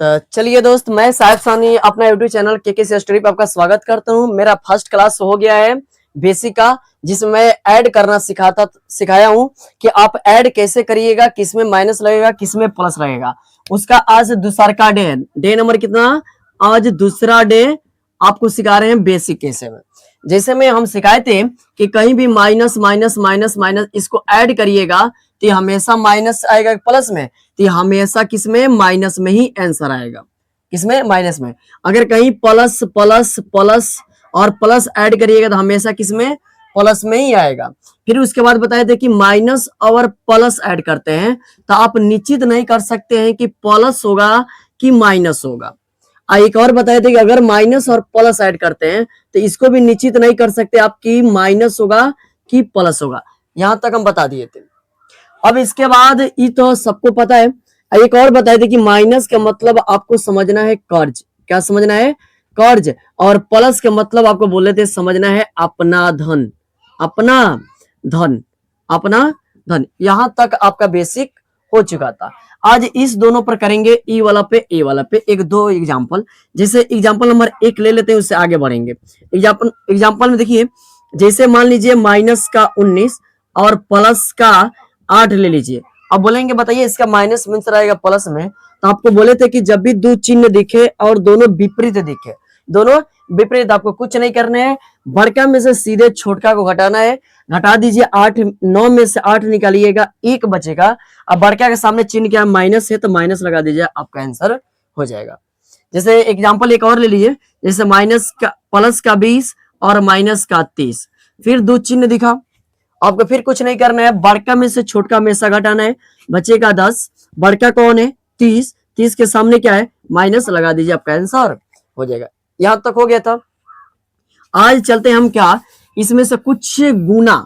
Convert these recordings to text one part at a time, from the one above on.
तो चलिए दोस्त, मैं साहिब सानी अपना यूट्यूब चैनल के स्टडी पे आपका स्वागत करता हूँ। मेरा फर्स्ट क्लास हो गया है बेसिक का, जिसमें मैं ऐड करना सिखाया हूँ कि आप ऐड कैसे करिएगा, किसमें माइनस लगेगा, किसमें प्लस लगेगा। उसका आज दूसरा का डे है। डे नंबर कितना? आज दूसरा डे आपको सिखा रहे हैं बेसिक कैसे में। जैसे में हम सिखाए थे कि कहीं भी माइनस माइनस माइनस माइनस इसको ऐड करिएगा तो हमेशा माइनस आएगा प्लस में, तो हमेशा किसमें? माइनस में ही आंसर आएगा। किसमें? माइनस में। अगर कहीं प्लस प्लस प्लस और प्लस ऐड करिएगा तो हमेशा किसमें? प्लस में ही आएगा। फिर उसके बाद बताए थे कि माइनस और प्लस ऐड करते हैं तो आप निश्चित नहीं कर सकते हैं कि प्लस होगा कि माइनस होगा। एक और बताए थे कि अगर माइनस और प्लस ऐड करते हैं तो इसको भी निश्चित नहीं कर सकते आप कि माइनस होगा कि प्लस होगा। यहां तक हम बता दिए थे। अब इसके बाद ये तो सबको पता है। एक और बताए थे कि माइनस का मतलब आपको समझना है कर्ज। क्या समझना है? कर्ज। और प्लस का मतलब आपको बोले थे समझना है अपना धन। अपना धन। अपना धन। यहां तक आपका बेसिक हो चुका था। आज इस दोनों पर करेंगे, ई वाला पे ए वाला पे एक दो एग्जांपल। जैसे एग्जांपल नंबर 1 ले लेते हैं, उससे आगे बढ़ेंगे। एग्जांपल में देखिए, जैसे मान लीजिए माइनस का 19 और प्लस का 8 ले लीजिए। अब बोलेंगे बताइए इसका माइनस में आंसर आएगा प्लस में, तो आपको बोले थे कि जब भी दो चिन्ह दिखे और दोनों विपरीत दिखे, दोनों विपरीत, आपको कुछ नहीं करने हैं, बड़का में से सीधे छोटका को घटाना है। घटा दीजिए 8, 9 में से 8 निकालिएगा, 1 बचेगा। अब बड़का के सामने चिन्ह क्या है? माइनस है, तो माइनस लगा दीजिए, आपका आंसर हो जाएगा। जैसे एग्जाम्पल एक और ले लीजिए, जैसे माइनस का प्लस का 20 और माइनस का 30, फिर दो चिन्ह दिखा, आपको फिर कुछ नहीं करना है, बड़का में से छोटका में से घटाना है, बचेगा 10। बड़का कौन है? 30। 30 के सामने क्या है? माइनस लगा दीजिए, आपका आंसर हो जाएगा। यहां तक हो गया था। आज चलते हैं हम क्या, इसमें से कुछ गुना,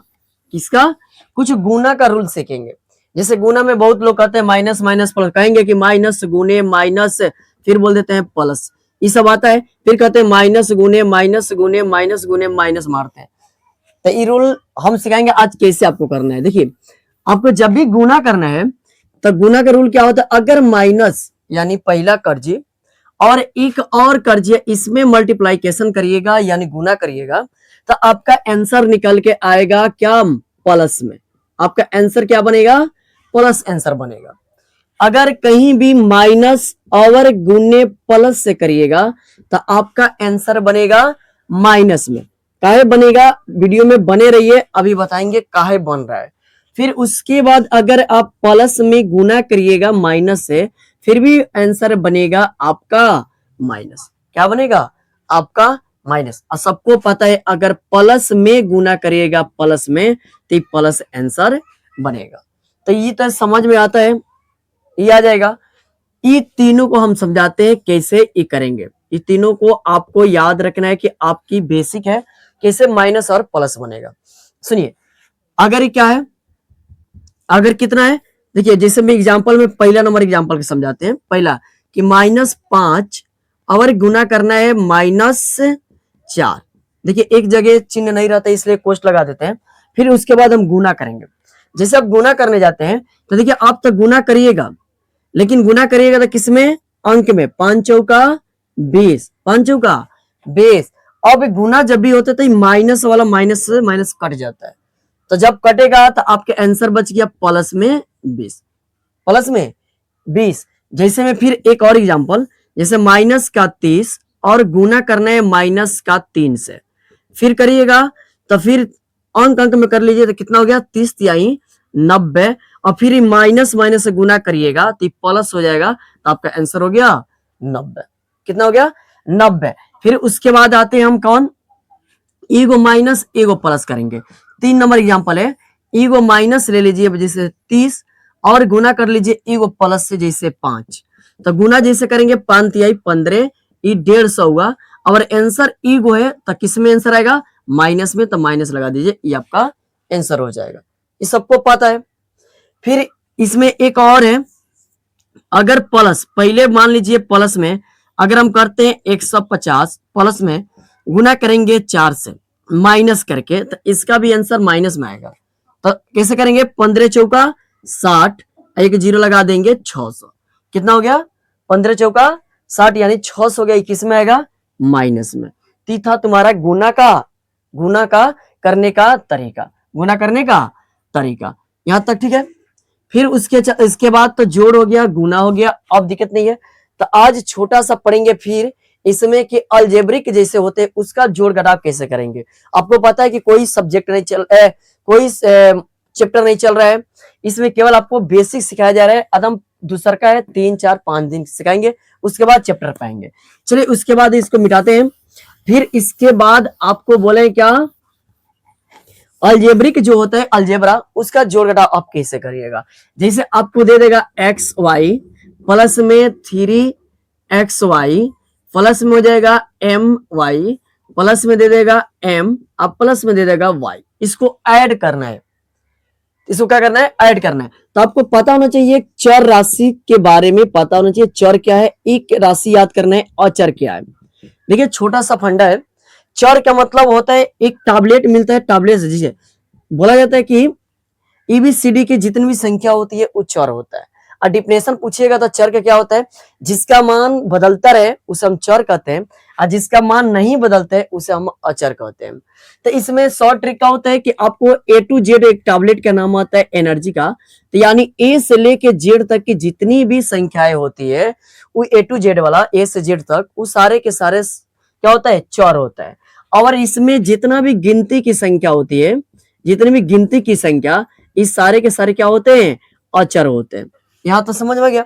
किसका? कुछ गुना का रूल सीखेंगे। जैसे गुना में बहुत लोग कहते हैं माइनस माइनस प्लस, कहेंगे कि माइनस गुने माइनस, फिर बोल देते हैं प्लस, ये सब आता है। फिर कहते हैं माइनस गुने माइनस गुने माइनस गुने माइनस मारते हैं। तो ये रूल हम सिखाएंगे आज कैसे आपको करना है। देखिए, आपको जब भी गुना करना है तो गुना का रूल क्या होता है? अगर माइनस यानी पहला कर्जी और एक और कर्जी, इसमें मल्टीप्लाइकेशन करिएगा यानी गुना करिएगा, तो आपका आंसर निकल के आएगा क्या? प्लस में। आपका आंसर क्या बनेगा? प्लस आंसर बनेगा। अगर कहीं भी माइनस और गुने प्लस से करिएगा तो आपका आंसर बनेगा माइनस में। काहे बनेगा? वीडियो में बने रहिए, अभी बताएंगे काहे बन रहा है। फिर उसके बाद अगर आप प्लस में गुना करिएगा माइनस से, फिर भी आंसर बनेगा आपका माइनस। क्या बनेगा? आपका माइनस। और सबको पता है अगर प्लस में गुना करिएगा प्लस में तो प्लस आंसर बनेगा। तो ये तो समझ में आता है, ये आ जाएगा। ये तीनों को हम समझाते हैं कैसे ये करेंगे। ये तीनों को आपको याद रखना है कि आपकी बेसिक है कैसे माइनस और प्लस बनेगा। सुनिए, अगर ये क्या है, अगर कितना है, देखिए जैसे मैं एग्जांपल में पहला नंबर एग्जांपल समझाते हैं। पहला कि -5 और गुना करना है -4। देखिए एक जगह चिन्ह नहीं रहता इसलिए कोष्ट लगा देते हैं। फिर उसके बाद हम गुना करेंगे। जैसे आप गुना करने जाते हैं तो देखिए आप तो गुना करिएगा, लेकिन गुना करिएगा तो किसमें? अंक में। 5 चौका 20, 5 चौका 20। अब गुना जब भी होता है तो माइनस वाला माइनस से माइनस कट जाता है, तो जब कटेगा तो आपके आंसर बच गया प्लस में 20। प्लस में 20। जैसे में फिर एक और एग्जांपल, जैसे माइनस का 30 और गुना करना है माइनस का 3 से, फिर करिएगा तो फिर अंक अंक में कर लीजिए तो कितना हो गया? 30 तिहाई 90। और फिर माइनस माइनस से गुना करिएगा तो प्लस हो जाएगा, तो आपका आंसर हो गया 90। कितना हो गया? 90। फिर उसके बाद आते हैं हम कौन? ईगो माइनस ईगो प्लस करेंगे। 3 नंबर एग्जांपल है, ईगो माइनस ले लीजिए जैसे 30 और गुना कर लीजिए ईगो प्लस से जैसे 5। तो गुना जैसे करेंगे 5 तिहाई 15, ये 150 हुआ। और आंसर ईगो है तो किसमें आंसर आएगा? माइनस में, तो माइनस लगा दीजिए, ये आपका आंसर हो जाएगा। ये सबको पता है। फिर इसमें एक और है, अगर प्लस, पहले मान लीजिए प्लस में अगर हम करते हैं 150 प्लस में गुना करेंगे 4 से माइनस करके, तो इसका भी आंसर माइनस में आएगा। तो कैसे करेंगे? 15 चौका 60, एक जीरो लगा देंगे 600। कितना हो गया? 15 चौका 60 यानी 600 गया, किस में आएगा, माइनस में। ती था तुम्हारा गुना का करने का तरीका, गुना करने का तरीका, यहां तक ठीक है। फिर इसके बाद तो जोड़ हो गया, गुना हो गया, अब दिक्कत नहीं है। तो आज छोटा सा पढ़ेंगे फिर इसमें कि अलजेब्रिक जैसे होते हैं उसका जोड़ घटाव कैसे करेंगे। आपको पता है कि कोई सब्जेक्ट नहीं चल कोई चैप्टर नहीं चल रहा है, इसमें केवल आपको बेसिक सिखाया जा रहा है। अदम दूसर का है, 3 4 5 दिन सिखाएंगे, उसके बाद चैप्टर पाएंगे। चलिए उसके बाद इसको मिटाते हैं। फिर इसके बाद आपको बोले क्या, अलजेब्रिक जो होता है अलजेब्रा, उसका जोड़ घटाव आप कैसे करिएगा। जैसे आपको दे देगा एक्स वाई प्लस में 3xy प्लस में हो जाएगा my प्लस में दे देगा m, अब प्लस में दे देगा y। इसको ऐड करना है, इसको क्या करना है, ऐड करना है। तो आपको पता होना चाहिए चर राशि के बारे में, पता होना चाहिए चर क्या है, एक राशि याद करना है, अचर क्या है। देखिए छोटा सा फंडा है, चर का मतलब होता है एक टैबलेट मिलता है, टैबलेट से जिसे बोला जाता है कि EBCD की जितनी भी संख्या होती है वो चर होता है। और डिफिनेशन पूछिएगा तो चर का क्या होता है, जिसका मान बदलता रहे उसे हम चर कहते हैं, और जिसका मान नहीं बदलता है उसे हम अचर कहते हैं। तो इसमें शॉर्ट ट्रिक क्या होता है कि आपको A to Z एक टैबलेट का नाम आता है एनर्जी का, तो यानी A से लेके Z तक की जितनी भी संख्याएं होती है वो A to Z वाला, A से Z तक, वो सारे के सारे क्या होता है, चर होता है। और इसमें जितना भी गिनती की संख्या होती है, जितनी भी गिनती की संख्या, इस सारे के सारे क्या होते हैं, अचर होते हैं। यहां तो समझ में गया।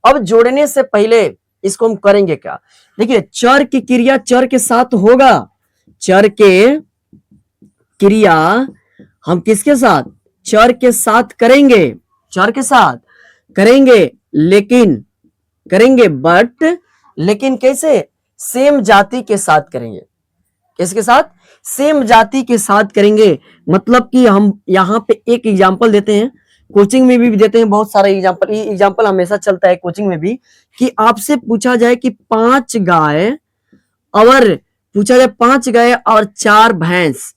अब जोड़ने से पहले इसको हम करेंगे क्या, देखिए चर की क्रिया चर के साथ होगा, चर के क्रिया हम किसके साथ, चर के साथ करेंगे, चर के साथ करेंगे, लेकिन करेंगे बट लेकिन कैसे, सेम जाति के साथ करेंगे। किसके साथ, सेम जाति के साथ करेंगे। मतलब कि हम यहाँ पे एक एग्जांपल देते हैं, कोचिंग में भी देते हैं बहुत सारे एग्जांपल, ये एग्जांपल हमेशा चलता है कोचिंग में भी, कि आपसे पूछा जाए कि 5 गाय और पूछा जाए 5 गाय और 4 भैंस,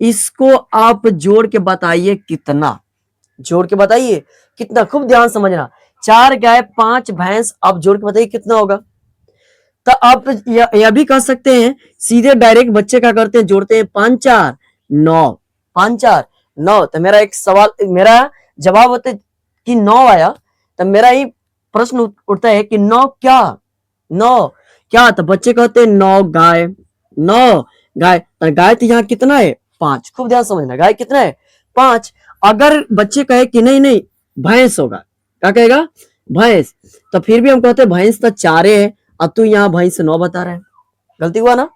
इसको आप जोड़ के बताइए कितना, जोड़ के बताइए कितना। खूब ध्यान समझना, 4 गाय 5 भैंस, आप जोड़ के बताइए कितना होगा। तो आप यह भी कह सकते हैं, सीधे डायरेक्ट बच्चे क्या करते हैं, जोड़ते हैं 5 4 9, 5 4 9। तो मेरा एक सवाल, मेरा जवाब होता है कि 9 आया, तो मेरा ही प्रश्न उठता है कि 9 क्या, 9 क्या। तो बच्चे कहते हैं 9 गाय, 9 गाय। तो गाय तो यहाँ कितना है, 5। खूब ध्यान समझना, गाय कितना है, 5। अगर बच्चे कहे कि नहीं नहीं भैंस होगा, क्या कहेगा, भैंस, तो फिर भी हम कहते हैं भैंस तो 4 है, अब तू यहाँ भैंस 9 बता रहा है, गलती हुआ ना।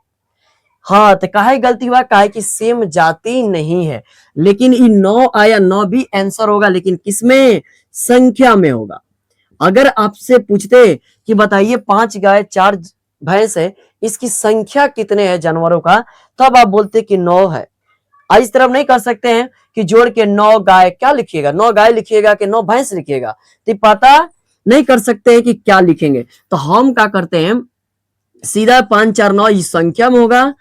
हाँ तो काहे गलती हुआ, काहे कि सेम जाति नहीं है। लेकिन ये 9 आया, 9 भी आंसर होगा, लेकिन किसमें, संख्या में होगा। अगर आपसे पूछते कि बताइए 5 गाय 4 भैंस है, इसकी संख्या कितने है जानवरों का, तब आप बोलते कि 9 है। इस तरफ नहीं कर सकते हैं कि जोड़ के 9 गाय क्या लिखिएगा, 9 गाय लिखिएगा कि 9 भैंस लिखिएगा, तो पता नहीं कर सकते हैं कि क्या लिखेंगे। तो हम क्या करते हैं, सीधा 5 4 9 इस संख्या में होगा,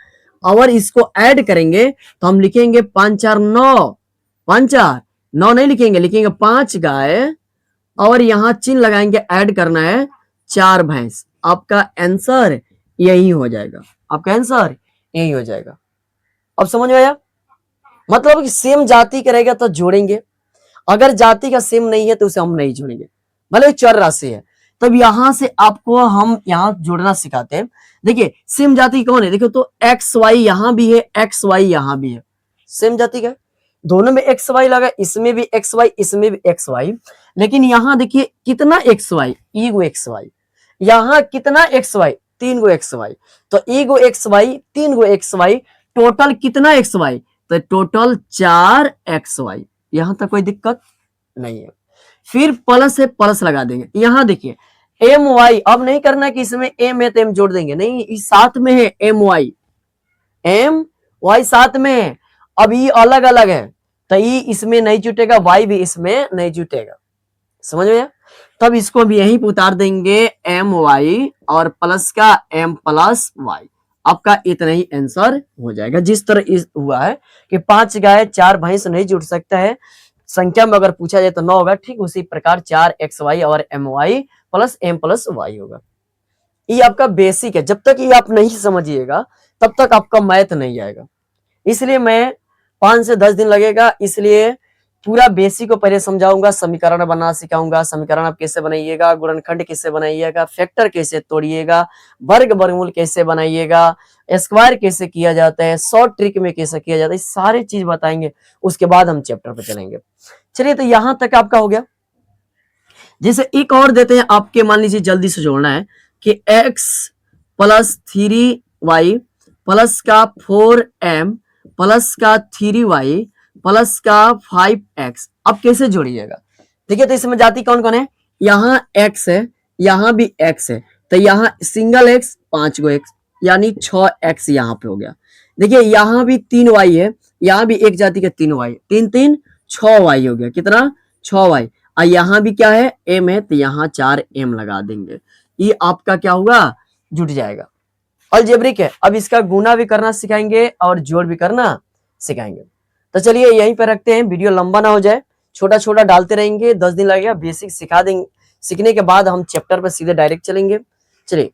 और इसको ऐड करेंगे तो हम लिखेंगे 5 4 9, 5 4 9 नहीं लिखेंगे, लिखेंगे 5 गाय और यहां चिन्ह लगाएंगे, ऐड करना है 4 भैंस। आपका आंसर यही हो जाएगा, आपका आंसर यही हो जाएगा। अब समझ में आया, मतलब कि सेम जाति का रहेगा तो जोड़ेंगे, अगर जाति का सेम नहीं है तो उसे हम नहीं जोड़ेंगे, भले चर राशि है। तब यहां से आपको हम यहां जोड़ना सिखाते हैं। देखिए सेम जाति कौन है, देखो तो एक्स वाई यहां भी है, एक्स वाई यहां भी है, सेम जाति का, दोनों में एक्स वाई लगा, इसमें भी एक्स वाई, इसमें भी एक्स वाई। लेकिन यहां देखिए कितना एक्स वाई, ईगो एक्स वाई, यहां कितना एक्स वाई, 3 गो एक्स वाई। तो ईगो एक्स वाई, 3 गो एक्स वाई, टोटल कितना एक्स वाई, तो टोटल 4 एक्स वाई। यहां तक कोई दिक्कत नहीं है। फिर प्लस है, प्लस लगा देंगे। यहां देखिए एम वाई, अब नहीं करना कि इसमें एम है तो एम जोड़ देंगे, नहीं, इस साथ में है एम वाई साथ में है। अब ये अलग अलग है तो ये इसमें नहीं जुटेगा, वाई भी इसमें नहीं जुटेगा, समझ में। तब इसको भी यहीं उतार देंगे एम वाई और प्लस का एम प्लस वाई। आपका इतना ही आंसर हो जाएगा। जिस तरह हुआ है कि 5 गाय 4 भैंस नहीं जुट सकता है, संख्या में अगर पूछा जाए तो 9 होगा, ठीक उसी प्रकार 4 एक्स वाई और M Y plus M plus Y होगा। ये आपका बेसिक है, जब तक ये आप नहीं समझिएगा तब तक आपका मैथ नहीं आएगा। इसलिए मैं 5 से 10 दिन लगेगा, इसलिए पूरा बेसिक को पहले समझाऊंगा, समीकरण बनाना सिखाऊंगा, समीकरण आप कैसे बनाइएगा, गुणनखंड कैसे बनाइएगा, फैक्टर कैसे तोड़िएगा, वर्ग वर्गमूल कैसे बनाइएगा, स्क्वायर कैसे किया जाता है, शॉर्ट ट्रिक में कैसे किया जाता है, सारी चीज बताएंगे। उसके बाद हम चैप्टर पे चलेंगे। चलिए, तो यहां तक आपका हो गया। जैसे एक और देते हैं आपके, मान लीजिए जल्दी से जोड़ना है कि x प्लस 3y प्लस का 4m प्लस का 3y प्लस का 5x, अब कैसे जोड़िएगा? देखिए, तो इसमें जाति कौन कौन है? यहाँ x है, यहाँ भी x है, तो यहाँ सिंगल x 5 गो x, यानी 6x यहाँ पे हो गया। देखिए, यहाँ भी 3y है, यहाँ भी एक जाति के 3y, 3 3 6y हो गया। कितना? 6y। और यहाँ भी क्या है? m है, तो यहाँ 4m लगा देंगे। ये आपका क्या होगा? जुट जाएगा। अलजेब्रिक है। अब इसका गुना भी करना सिखाएंगे और जोड़ भी करना सिखाएंगे। तो चलिए यहीं पर रखते हैं, वीडियो लंबा ना हो जाए, छोटा छोटा डालते रहेंगे, 10 दिन लगेगा, बेसिक सिखा देंगे। सीखने के बाद हम चैप्टर पर सीधे डायरेक्ट चलेंगे। चलिए।